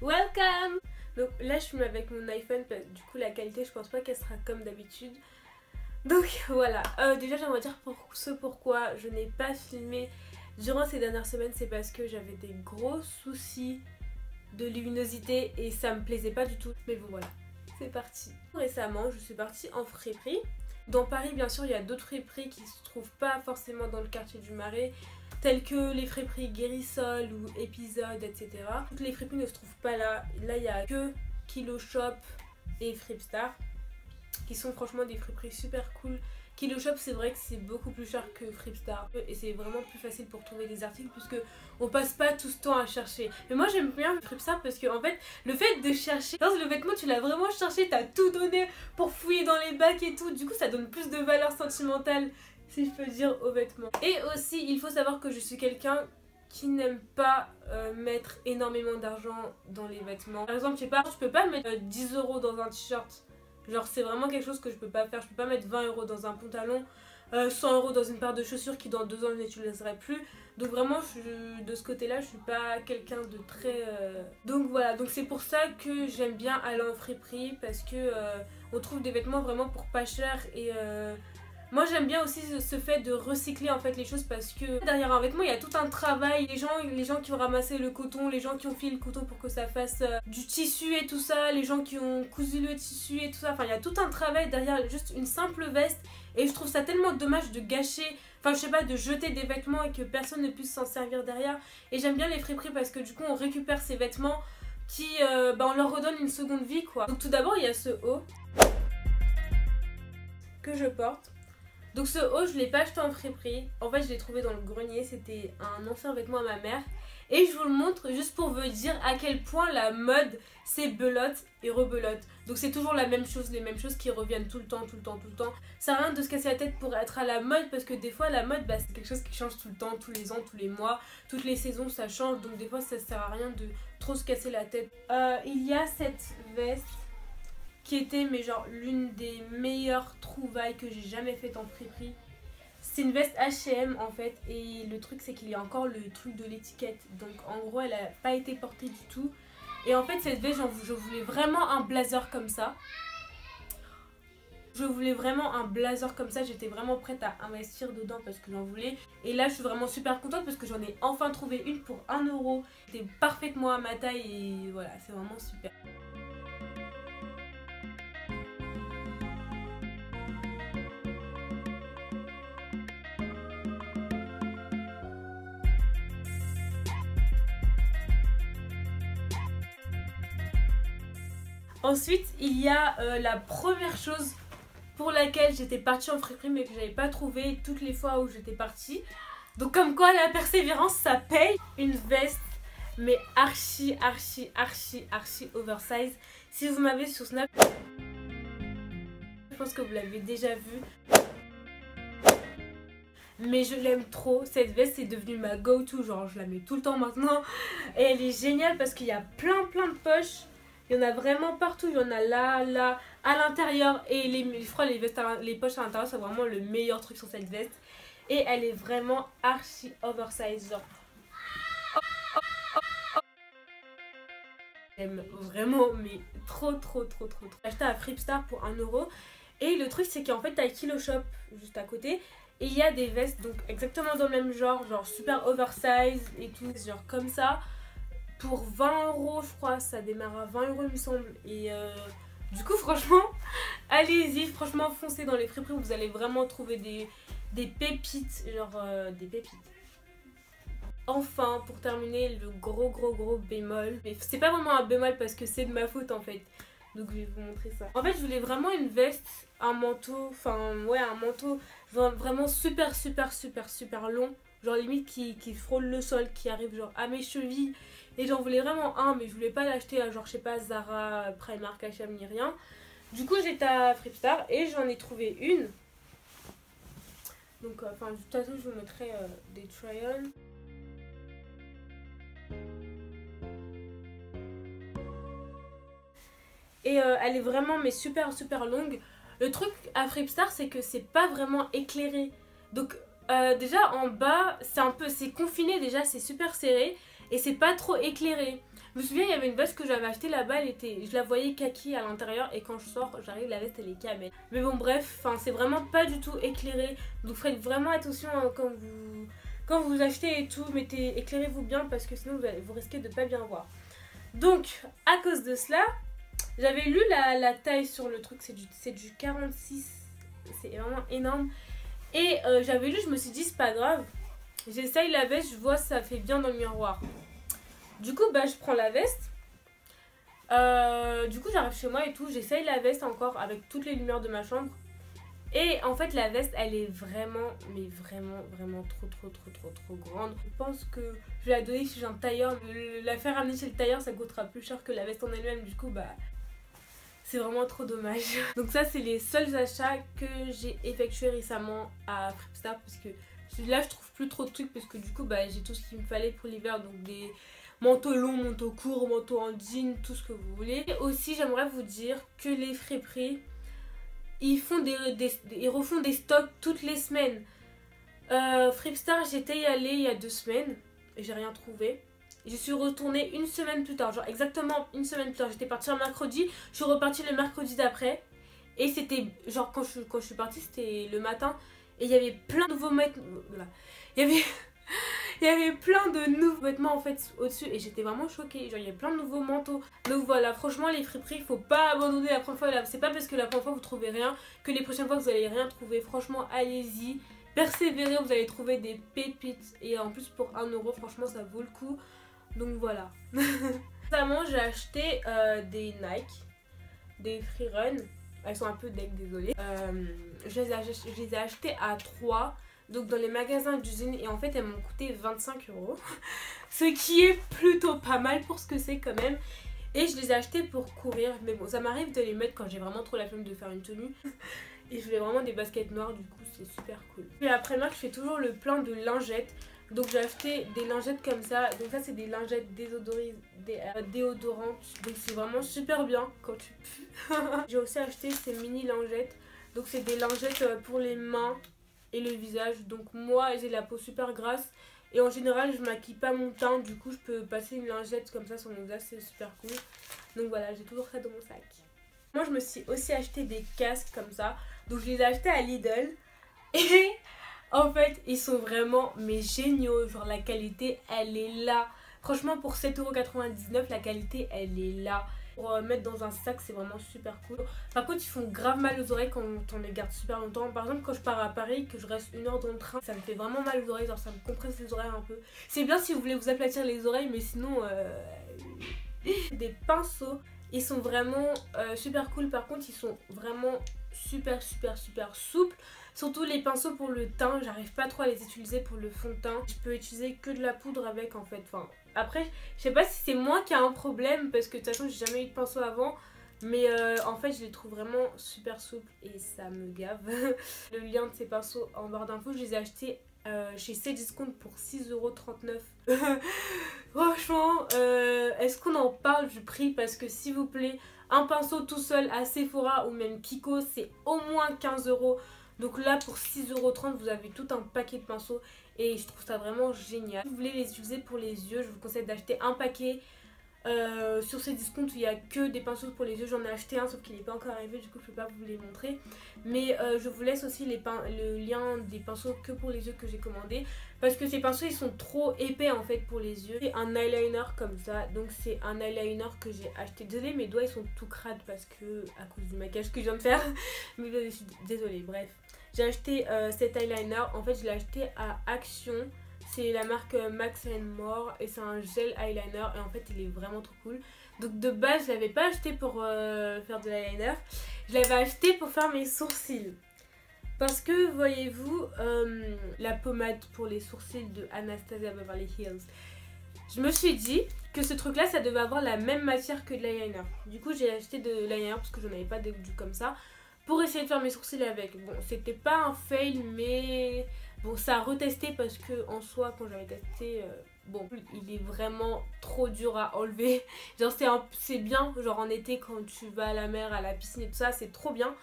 Welcome! Donc là je filme avec mon iPhone, du coup la qualité je pense pas qu'elle sera comme d'habitude. Donc voilà, déjà j'aimerais dire pourquoi je n'ai pas filmé durant ces dernières semaines, c'est parce que j'avais des gros soucis de luminosité et ça me plaisait pas du tout. Mais bon voilà, c'est parti. Récemment je suis partie en friperie. Dans Paris bien sûr il y a d'autres friperies qui se trouvent pas forcément dans le quartier du Marais, telles que les friperies Guérissol ou Épisode, etc. Toutes les friperies ne se trouvent pas là. Là il y a que Kilo Shop et Fripstar qui sont franchement des friperies super cool. Kilo Shop c'est vrai que c'est beaucoup plus cher que Fripstar et c'est vraiment plus facile pour trouver des articles puisque on passe pas tout ce temps à chercher. Mais moi j'aime bien Fripstar parce que en fait le fait de chercher, dans le vêtement tu l'as vraiment cherché, t'as tout donné pour fouiller dans les bacs et tout, du coup ça donne plus de valeur sentimentale si je peux dire au vêtement. Et aussi il faut savoir que je suis quelqu'un qui n'aime pas mettre énormément d'argent dans les vêtements. Par exemple je sais pas, je peux pas mettre 10 € dans un t-shirt. Genre c'est vraiment quelque chose que je peux pas faire, je peux pas mettre 20 € dans un pantalon, 100 € dans une paire de chaussures qui dans 2 ans je n'utiliserai plus. Donc vraiment de ce côté là je suis pas quelqu'un de très... Donc voilà, donc c'est pour ça que j'aime bien aller en friperie parce que on trouve des vêtements vraiment pour pas cher et... Moi j'aime bien aussi ce fait de recycler en fait les choses parce que derrière un vêtement il y a tout un travail, les gens qui ont ramassé le coton, les gens qui ont fait le coton pour que ça fasse du tissu et tout ça, les gens qui ont cousu le tissu et tout ça, enfin il y a tout un travail derrière juste une simple veste et je trouve ça tellement dommage de gâcher, enfin je sais pas, de jeter des vêtements et que personne ne puisse s'en servir derrière. Et j'aime bien les friperies parce que du coup on récupère ces vêtements qui, on leur redonne une seconde vie quoi. Donc tout d'abord il y a ce haut que je porte. Donc ce haut je l'ai pas acheté en friperie, en fait je l'ai trouvé dans le grenier, c'était un ancien vêtement à ma mère. Et je vous le montre juste pour vous dire à quel point la mode c'est belote et rebelote. Donc c'est toujours la même chose, les mêmes choses qui reviennent tout le temps. Ça sert à rien de se casser la tête pour être à la mode parce que des fois la mode c'est quelque chose qui change tout le temps, tous les ans, tous les mois, toutes les saisons ça change. Donc des fois ça sert à rien de trop se casser la tête. Il y a cette veste qui était mais genre l'une des meilleures trouvailles que j'ai jamais faites en friperie. C'est une veste H&M en fait et le truc c'est qu'il y a encore le truc de l'étiquette, donc en gros elle a pas été portée du tout. Et en fait cette veste je voulais vraiment un blazer comme ça. J'étais vraiment prête à investir dedans parce que j'en voulais. Et là je suis vraiment super contente parce que j'en ai enfin trouvé une pour 1 €. C'était parfaitement à ma taille et voilà, c'est vraiment super. Ensuite, il y a la première chose pour laquelle j'étais partie en friperie mais que j'avais pas trouvé toutes les fois où j'étais partie. Donc comme quoi la persévérance ça paye. Une veste mais archi oversize. Si vous m'avez sur Snap, je pense que vous l'avez déjà vu. Mais je l'aime trop, cette veste c'est devenue ma go-to, genre je la mets tout le temps maintenant. Et elle est géniale parce qu'il y a plein de poches. Il y en a vraiment partout, il y en a là, à l'intérieur. Et je crois les poches à l'intérieur c'est vraiment le meilleur truc sur cette veste. Et elle est vraiment archi oversize, genre. J'aime vraiment, mais trop. J'ai acheté à Fripstar pour 1 €. Et le truc c'est qu'en fait t'as Kilo Shop juste à côté. Et il y a des vestes donc exactement dans le même genre super oversize et tout, genre comme ça. Pour 20 € je crois, ça démarre à 20 € il me semble. Et du coup franchement, allez-y, franchement foncez dans les friperies, vous allez vraiment trouver des pépites, genre des pépites. Enfin, pour terminer, le gros bémol. Mais c'est pas vraiment un bémol parce que c'est de ma faute en fait. Donc je vais vous montrer ça. En fait je voulais vraiment une veste, un manteau, enfin ouais un manteau vraiment super long. Genre limite qui frôle le sol, qui arrive genre à mes chevilles. Et j'en voulais vraiment un, mais je voulais pas l'acheter à genre je sais pas Zara, Primark, H&M ni rien. Du coup j'étais à Fripedstar et j'en ai trouvé une. Donc enfin de toute façon je vous mettrai des try-on. Et elle est vraiment mais super longue. Le truc à Fripedstar c'est que c'est pas vraiment éclairé. Donc déjà en bas c'est confiné déjà, c'est super serré et c'est pas trop éclairé. Je me souviens il y avait une veste que j'avais achetée là-bas, je la voyais kaki à l'intérieur et quand je sors j'arrive la veste elle est camel. Mais bon bref, c'est vraiment pas du tout éclairé. Donc faites vraiment attention quand vous achetez et tout, éclairez-vous bien parce que sinon vous risquez de pas bien voir. Donc à cause de cela, j'avais lu la taille sur le truc, c'est du 46, c'est vraiment énorme. Et j'avais lu, je me suis dit c'est pas grave, j'essaye la veste, je vois ça fait bien dans le miroir. Du coup je prends la veste, du coup j'arrive chez moi et tout, j'essaye la veste encore avec toutes les lumières de ma chambre. Et en fait la veste elle est vraiment, mais vraiment trop grande. Je pense que je vais la donner chez un tailleur, la faire amener chez le tailleur ça coûtera plus cher que la veste en elle-même, du coup c'est vraiment trop dommage. Donc ça c'est les seuls achats que j'ai effectués récemment à Fripedstar parce que là je trouve plus trop de trucs parce que du coup j'ai tout ce qu'il me fallait pour l'hiver, donc des manteaux longs, manteaux courts, manteaux en jean, tout ce que vous voulez. Et aussi j'aimerais vous dire que les friperies ils refont des stocks toutes les semaines. Fripedstar j'étais y allée il y a 2 semaines et j'ai rien trouvé. Je suis retournée une semaine plus tard, genre exactement une semaine plus tard. J'étais partie un mercredi, je suis repartie le mercredi d'après. Et c'était genre quand je suis partie c'était le matin. Et il y avait plein de nouveaux vêtements. Il y avait plein de nouveaux vêtements en fait au-dessus. Et j'étais vraiment choquée, genre il y avait plein de nouveaux manteaux. Donc voilà, franchement les friperies, il faut pas abandonner la première fois. C'est pas parce que la première fois vous trouvez rien que les prochaines fois vous allez rien trouver. Franchement allez-y, persévérez, vous allez trouver des pépites. Et en plus pour 1 euro, franchement ça vaut le coup. Donc voilà. Récemment j'ai acheté des Nike, des Freerun. Elles sont un peu deck, désolée. Je les ai achetées à 3. Donc dans les magasins d'usine. Et en fait elles m'ont coûté 25 €. Ce qui est plutôt pas mal pour ce que c'est quand même. Et je les ai achetées pour courir. Mais bon ça m'arrive de les mettre quand j'ai vraiment trop la flemme de faire une tenue. Et je voulais vraiment des baskets noires, du coup c'est super cool. Et après moi je fais toujours le plein de lingettes. Donc j'ai acheté des lingettes comme ça. Donc ça c'est des lingettes déodorantes. Donc c'est vraiment super bien quand tu pues. J'ai aussi acheté ces mini lingettes. Donc c'est des lingettes pour les mains et le visage. Donc moi j'ai la peau super grasse. Et en général je maquille pas mon teint. Du coup je peux passer une lingette comme ça sur mon visage, c'est super cool. Donc voilà, j'ai toujours ça dans mon sac. Moi je me suis aussi acheté des casques comme ça. Donc je les ai achetés à Lidl. Et en fait, ils sont vraiment mais géniaux. Genre la qualité, elle est là. Franchement, pour 7,99 €, la qualité, elle est là. Pour mettre dans un sac, c'est vraiment super cool. Par contre, ils font grave mal aux oreilles quand on les garde super longtemps. Par exemple, quand je pars à Paris, que je reste 1 heure dans le train, ça me fait vraiment mal aux oreilles. Genre, ça me compresse les oreilles un peu. C'est bien si vous voulez vous aplatir les oreilles, mais sinon... Des pinceaux. Ils sont vraiment super cool. Par contre, ils sont vraiment super souples. Surtout les pinceaux pour le teint, j'arrive pas trop à les utiliser pour le fond de teint. Je peux utiliser que de la poudre avec en fait. Enfin, après, je sais pas si c'est moi qui a un problème parce que de toute façon j'ai jamais eu de pinceau avant. Mais en fait je les trouve vraiment super souples et ça me gave. Le lien de ces pinceaux en barre d'infos, je les ai achetés chez Cdiscount pour 6,39 €. Franchement, est-ce qu'on en parle du prix? Parce que s'il vous plaît, un pinceau tout seul à Sephora ou même Kiko, c'est au moins 15 €. Donc là pour 6,30 € vous avez tout un paquet de pinceaux et je trouve ça vraiment génial. Si vous voulez les utiliser pour les yeux, je vous conseille d'acheter un paquet. Sur ces discounts il n'y a que des pinceaux pour les yeux, j'en ai acheté un sauf qu'il n'est pas encore arrivé, du coup je peux pas vous les montrer. Mais je vous laisse aussi le lien des pinceaux que pour les yeux que j'ai commandé. Parce que ces pinceaux ils sont trop épais en fait pour les yeux. C'est un eyeliner comme ça, donc c'est un eyeliner que j'ai acheté. Désolée mes doigts ils sont tout crades parce que à cause du maquillage que je viens de faire. Mais je suis désolée, bref. J'ai acheté cet eyeliner, en fait je l'ai acheté à Action. C'est la marque Max & More et c'est un gel eyeliner et en fait il est vraiment trop cool. Donc de base, je l'avais pas acheté pour faire de l'eyeliner. Je l'avais acheté pour faire mes sourcils. Parce que, voyez-vous, la pommade pour les sourcils de Anastasia Beverly Hills, je me suis dit que ce truc-là, ça devait avoir la même matière que de l'eyeliner. Du coup, j'ai acheté de l'eyeliner parce que j'en avais pas du comme ça, pour essayer de faire mes sourcils avec. Bon, c'était pas un fail, mais bon, ça a retesté parce que en soi, quand j'avais testé, bon, il est vraiment trop dur à enlever. Genre, c'est bien, genre en été quand tu vas à la mer, à la piscine et tout ça, c'est trop bien.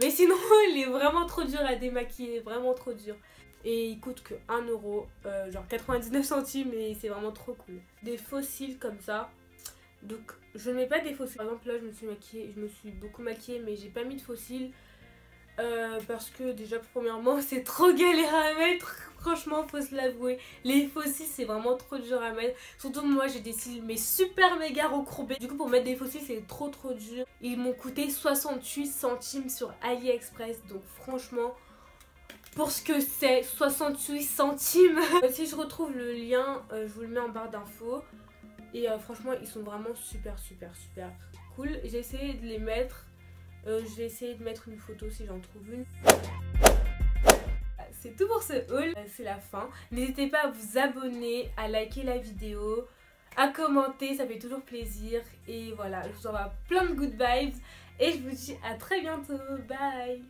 Mais sinon, il est vraiment trop dur à démaquiller, vraiment trop dur. Et il coûte que 1 euro, genre 99 centimes, et c'est vraiment trop cool. Des fossiles comme ça. Donc, je ne mets pas des fossiles. Par exemple, là, je me suis beaucoup maquillée, mais j'ai pas mis de fossiles. Parce que déjà, premièrement, c'est trop galère à mettre. Franchement, faut se l'avouer. Les fossiles, c'est vraiment trop dur à mettre. Surtout moi, j'ai des cils mais super méga recourbés. Du coup, pour mettre des fossiles, c'est trop dur. Ils m'ont coûté 68 centimes sur AliExpress. Donc franchement, pour ce que c'est, 68 centimes. Si je retrouve le lien, je vous le mets en barre d'infos. Et franchement, ils sont vraiment super cool. J'ai essayé de les mettre. Je vais essayer de mettre une photo si j'en trouve une. C'est tout pour ce haul, c'est la fin. N'hésitez pas à vous abonner, à liker la vidéo, à commenter, ça fait toujours plaisir. Et voilà, je vous envoie plein de good vibes et je vous dis à très bientôt, bye.